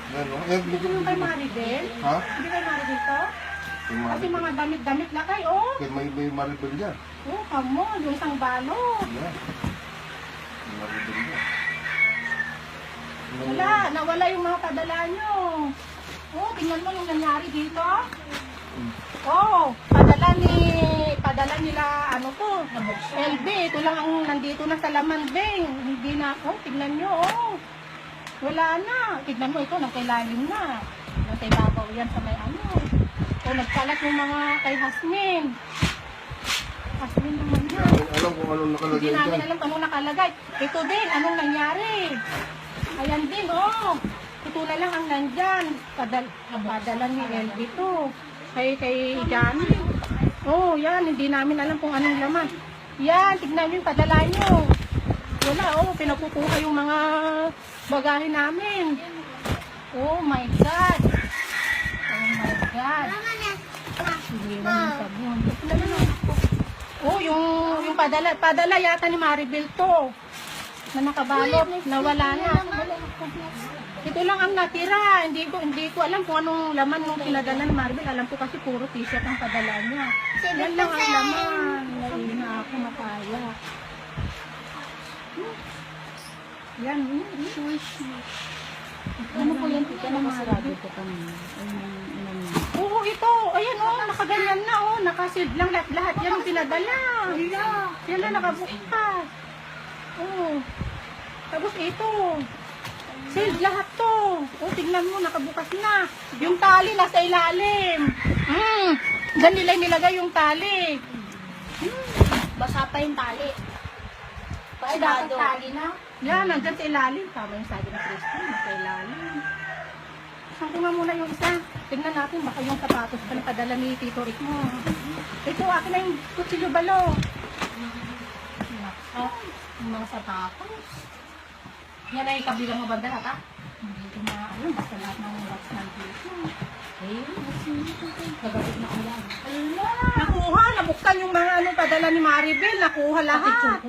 Ano? Eh, Ito yung kay Maribel? ha? Hindi kay Maribel to? Kay Kasi Maribel. mga damit-damit na kayo, oh. Kay may Maribel dyan. Oh, kamo, yung isang balot. Yan. May Maribel dyan. Wala, nawala yung mga padala nyo. Oh, tingnan mo yung nangyari dito. Oh, padala nila, ano to, LB, ito lang ang nandito na sa laman, Beng. Hindi na, oh, tignan nyo, oh. Wala na. Tignan mo, ito, nagkailalim na. Nagkaibabaw yan sa may ano. O, nagkalat yung mga kay Hasmin. Hasmin naman yan. Alam kung anong nakalagay Hindi namin dyan. alam kung anong nakalagay. Ito din, anong nangyari. Ayan din, oh. Ito na lang ang nandyan. Padala ni LB to. Kay Johnny. Oh, yan. Hindi namin alam kung anong laman. Yan, tignan nyo yung padala nyo. Wala, oh. Pinapukuha yung mga bagahe namin. Oh my God. Oh my God. Hindi naman sabon. Oh, yung padala yata ni Maribel to. Na nakabalot, nawala na. Ito lang ang natira. Hindi ko alam kung anong laman ng pinadala ni Maribel. Alam ko kasi puro t-shirt ang padala niya. Yan lang ang laman. Naina ako makaya. Yan. Ano po yan? Ito na Maribel. Oo, ito. Ayan, oh, nakaganyan na, oh. Nakasid lang lahat. Yan ang pinadala. Yan lang nakabukas. Oh. Tapos ito. Sealed lahat to. Oh, tignan mo, nakabukas na. Yung tali nasa ilalim. Diyan nila nilagay yung tali. Basa pa yung tali. Ay, dapat tali na. Yan, nandyan sa ilalim. Tama yung sabi ng Christy, nasa ilalim. Saan ko nga muna yung isa? Tingnan natin, baka yung sapatos pa padala ni Tito Rick mo. Ito, akin na yung kutsilyo balo. Yung mga sapatos. Yan ay kabilang mga banda ha? Hindi ko na alam, basta lahat ng wax nandito. Nagalit na kaya. Nakuha, nabuksan yung mga padala ni Maribel, nakuha lahat.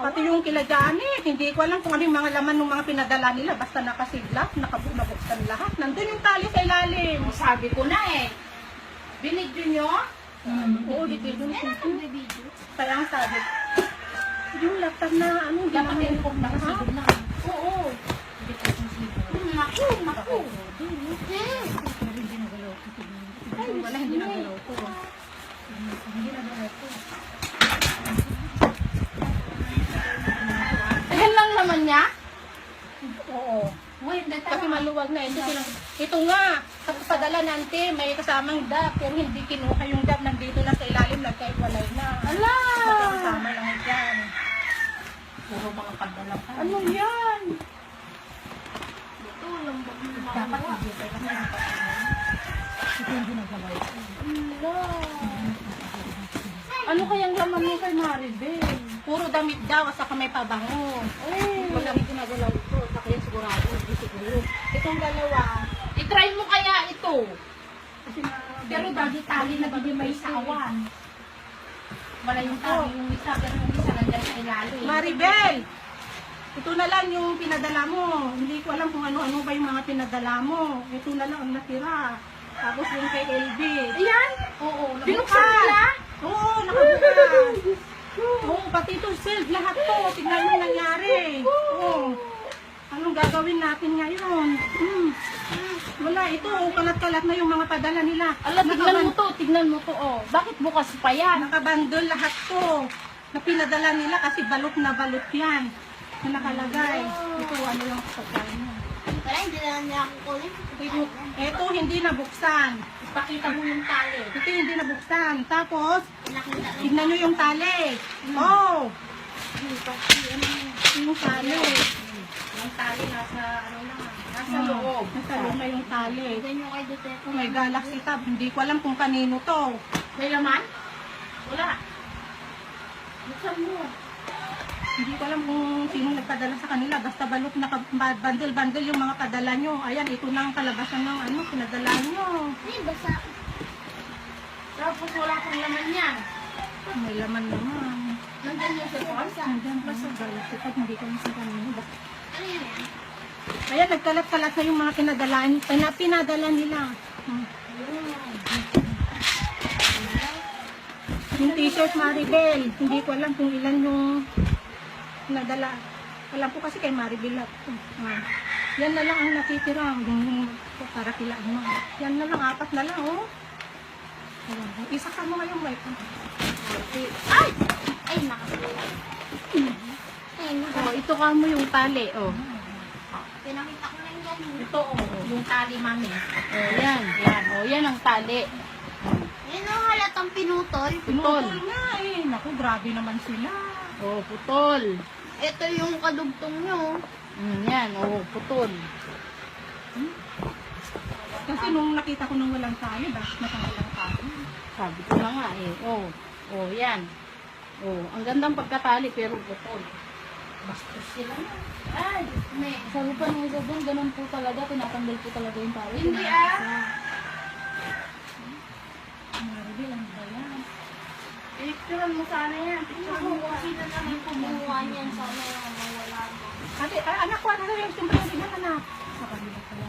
Pati yung kila Janet, hindi ko alam kung ano yung mga laman ng mga pinadala nila, basta nakasidlak, nabuksan lahat. Nandun yung tali sa ilalim. Sabi ko na eh. Binidyo nyo? Oo, dito yung kaya ang sabi, yung laptop na ano, hindi Dapat naman yung nakasigod na. Oo. Naku, naku. Wala, hindi nagalaw ko. Hindi nagalaw ko. Ayan lang naman niya? Oo. Wait, Kasi maluwag na. Ito nga, sa padala nante, may kasamang dap. Pero hindi kinuha yung dap. Nandito na sa ilalim, nagkaiwalay na. Ala! Kasama lang dyan. Puro mga padala ka. Ano yan? Ito, lambot mo. Dapat hindi tayo kasi ito yung ginagawa ko. Ano kayang laman mo kay Maribel? Puro damit daw, saka may pabango. Wala rin ginagalaw ito. Saka yan sigurado, hindi siguro. Itong dalawa, I-try mo kaya ito. kasi na, Pero dati tali na bigyan may sawan. Wala yung tali yung isa, pero yung isa nandiyan sa ilalim. Maribel! Ito na lang yung pinadala mo. Hindi ko alam kung ano-ano ba yung mga pinadala mo. Ito na lang ang natira. Tapos yung kay LB. Ayan! Oo, Binuksan nila? Oo, nakabukas. Oo, pati ito sealed. Lahat to. Tignan mo nangyari. Oo. Anong gagawin natin ngayon? Wala, ito. Kalat-kalat na yung mga padala nila. Ala, tignan mo to, oh. Bakit bukas pa yan? Nakabandol lahat to. Na pinadala nila kasi balot na balot yan. Na nakalagay. Ito, ano yung pagkain mo. Kaya hindi na niya ako kulit. Ito, hindi nabuksan. Pakita mo yung tali. Ito, hindi nabuksan. Tapos, Nakita mo. tignan nyo yung tali. Oh! Yung tali. Yung tali nasa, ano na, nasa Ah, loob. Nasa loob na yung tali. Tignan nyo kay Duterte. Oh, may Galaxy Tab. Hindi ko alam kung kanino to. May laman? Wala. Buksan mo. Hindi ko alam kung sino nagpadala sa kanila. Basta balot na bundle-bundle yung mga padala nyo. Ayan, ito na ang kalabasan ng ano, pinadala nyo. Ay, basa. Tapos wala pang laman yan. May laman naman. Nandyan yung sa Nandyan pa sa Galaxy Tab. Hindi ko alam sa kanino. Basta Ano yan? Ayan, nagkalat-kalat na yung mga pinadala nila. Yung t-shirt Maribel, hindi ko alam kung ilan yung nadala. Alam ko kasi kay Maribel lang. Yan na lang ang natitira. Yung para kilaan mo. Yan na lang, 4 na lang, oh. Isa ka mo ngayong wipe. Ay! Ay, nakasulat. Ay, Oh, ito ka mo yung tali, oh. pinakita ko na yung ganun. Ito, oh. Yung tali, mami. Oh, yan. Yan, oh. Yan ang tali. Yan ang halatang pinutol. Putol nga eh. Naku, grabe naman sila. Oh, putol. Ito yung kadugtong nyo. Yan, oh, putol. Kasi nung nakita ko nung walang tali, bakit walang tali? Sabi ko na nga eh. Oh, oh, yan. Oh, ang gandang pagkatali pero putol. Bastos sila na. Ay, may. Sabi pa nung isa doon, ganun po talaga, tinatanggal po talaga yung tali. Hindi Maribel, ano ba yan? Picturean mo sana yan. Picturean mo. Sino naman kumuha niyan? Sana mawala mo. Ate, anak ko, ano yung simple? Anak. Sa kanila pala.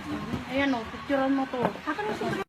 Ayan oh, picturean mo to. Akan yung simple.